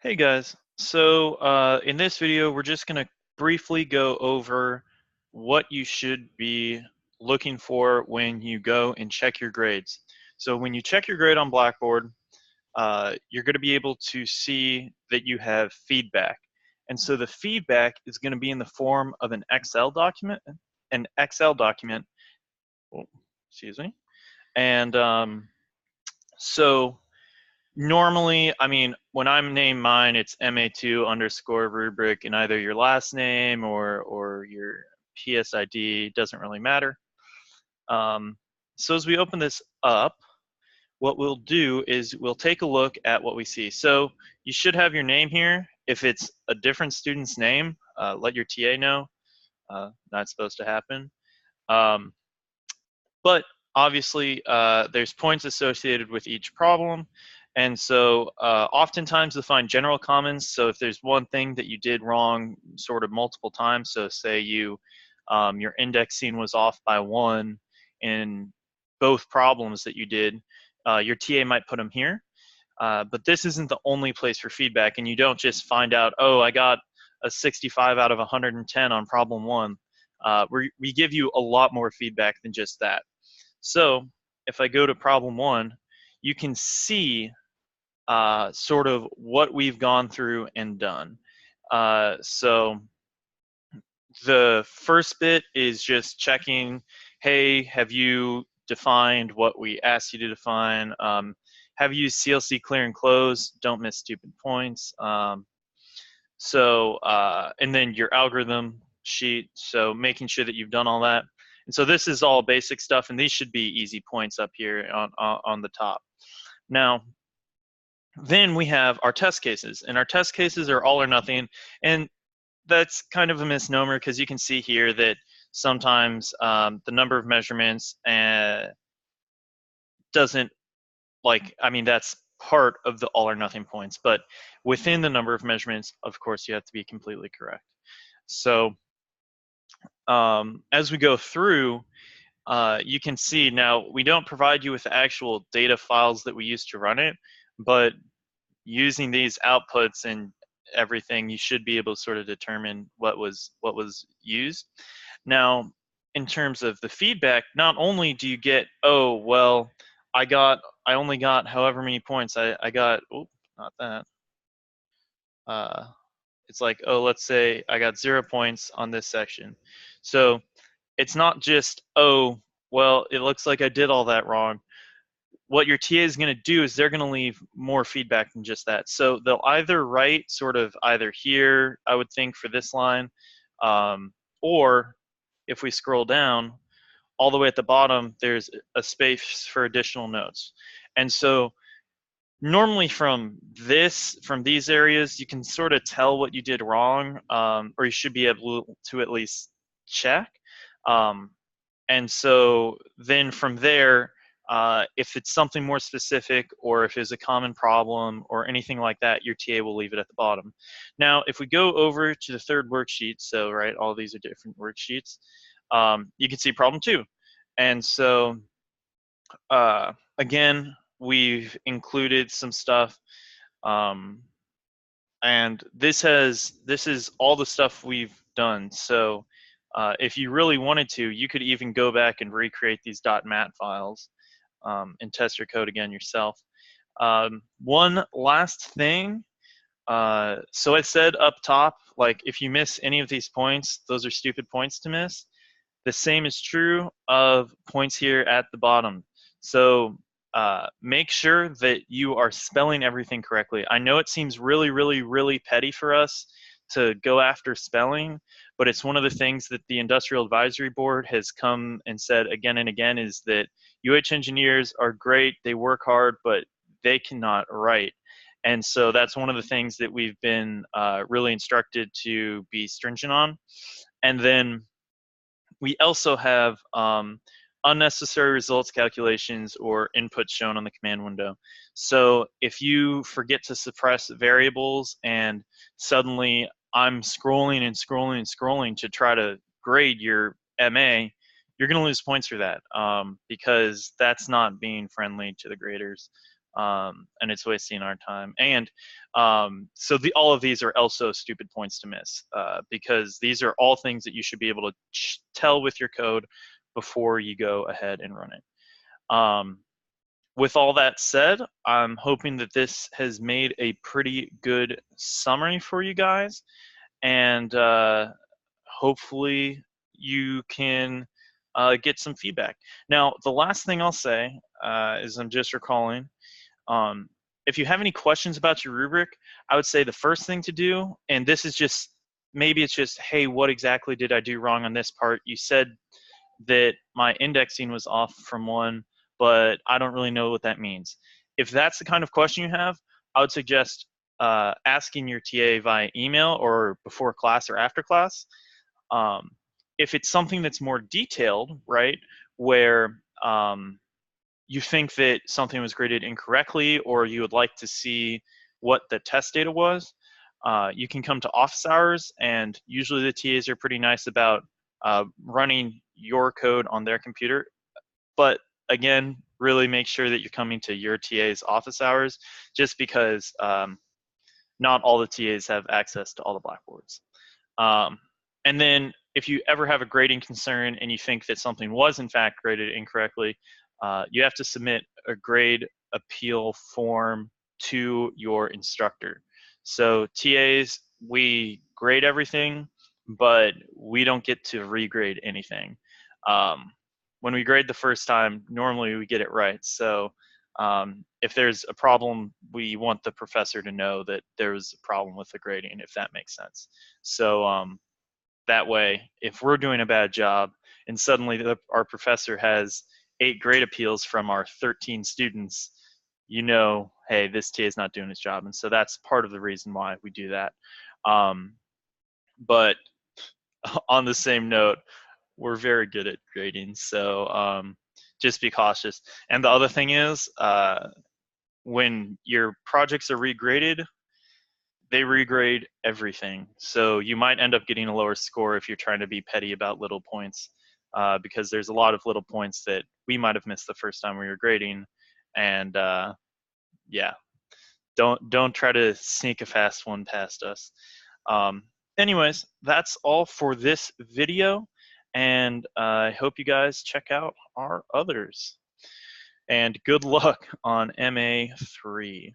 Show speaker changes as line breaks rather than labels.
Hey guys, so in this video we're just going to briefly go over what you should be looking for when you go and check your grades. So when you check your grade on Blackboard, you're going to be able to see that you have feedback. And so the feedback is going to be in the form of an Excel document, oh, excuse me. And so normally, I mean, when I'm named mine, it's MA2 underscore rubric in either your last name or your PSID, doesn't really matter. So as we open this up, what we'll do is we'll take a look at what we see. So you should have your name here. If it's a different student's name, let your TA know. Not supposed to happen. Um, but obviously, there's points associated with each problem. And so oftentimes you'll find general comments. So if there's one thing that you did wrong sort of multiple times, so say your indexing was off by 1 in both problems that you did, your TA might put them here. But this isn't the only place for feedback, and you don't just find out, oh, I got a 65 out of 110 on problem 1. We give you a lot more feedback than just that. So if I go to problem 1, you can see sort of what we've gone through and done. So the first bit is just checking, hey, have you defined what we asked you to define? Have you used CLC clear and close? Don't miss stupid points. And then your algorithm sheet, so making sure that you've done all that. And so this is all basic stuff, and these should be easy points up here on the top. Now, then we have our test cases, and our test cases are all or nothing, and that's kind of a misnomer because you can see here that sometimes the number of measurements doesn't, I mean, that's part of the all or nothing points, but within the number of measurements, of course, you have to be completely correct. So as we go through, you can see now we don't provide you with the actual data files that we use to run it, but using these outputs and everything, you should be able to sort of determine what was used. Now, in terms of the feedback, not only do you get, oh, well, I only got however many points. I got, oh, not that. It's like, oh, let's say I got 0 points on this section. So it's not just, oh, well, it looks like I did all that wrong. What your TA is going to do is they're going to leave more feedback than just that. So they'll either write sort of either here, I would think, for this line, or if we scroll down, all the way at the bottom, there's a space for additional notes. And so normally from these areas, you can sort of tell what you did wrong, or you should be able to at least check. And so then from there, if it's something more specific or if it's a common problem or anything like that, your TA will leave it at the bottom. Now, if we go over to the third worksheet, so right, all these are different worksheets, you can see problem 2. And so again, we've included some stuff, and this is all the stuff we've done. So if you really wanted to, you could even go back and recreate these .mat files and test your code again yourself. One last thing, so I said up top, like if you miss any of these points, those are stupid points to miss. The same is true of points here at the bottom. So make sure that you are spelling everything correctly. I know it seems really, really, really petty for us to go after spelling, but it's one of the things that the Industrial Advisory Board has come and said again and again is that UH engineers are great, they work hard, but they cannot write. And so that's one of the things that we've been really instructed to be stringent on. And then we also have unnecessary results calculations or inputs shown on the command window. So if you forget to suppress variables and suddenly I'm scrolling and scrolling and scrolling to try to grade your MA, you're going to lose points for that because that's not being friendly to the graders. and it's wasting our time. And so all of these are also stupid points to miss, because these are all things that you should be able to tell with your code before you go ahead and run it. With all that said, I'm hoping that this has made a pretty good summary for you guys, and hopefully you can get some feedback. Now, the last thing I'll say is I'm just recalling, if you have any questions about your rubric, I would say the first thing to do, and this is just, maybe it's just, hey, what exactly did I do wrong on this part? You said that my indexing was off from 1, but I don't really know what that means. If that's the kind of question you have, I would suggest asking your TA via email or before class or after class. If it's something that's more detailed, right, where you think that something was graded incorrectly, or you would like to see what the test data was, you can come to office hours, and usually the TAs are pretty nice about running your code on their computer. But again, really make sure that you're coming to your TA's office hours, just because not all the TAs have access to all the blackboards. And then if you ever have a grading concern and you think that something was in fact graded incorrectly, you have to submit a grade appeal form to your instructor. So TAs, we grade everything, but we don't get to regrade anything. When we grade the first time, normally we get it right. So if there's a problem, we want the professor to know that there was a problem with the grading, if that makes sense. So that way, if we're doing a bad job and suddenly our professor has 8 grade appeals from our 13 students, you know, hey, this TA is not doing his job. And so that's part of the reason why we do that. But on the same note, we're very good at grading, so just be cautious. And the other thing is, when your projects are regraded, they regrade everything. So you might end up getting a lower score if you're trying to be petty about little points, because there's a lot of little points that we might have missed the first time we were grading. And yeah, don't try to sneak a fast one past us. Anyways, that's all for this video, and I hope you guys check out our others. And good luck on MA3.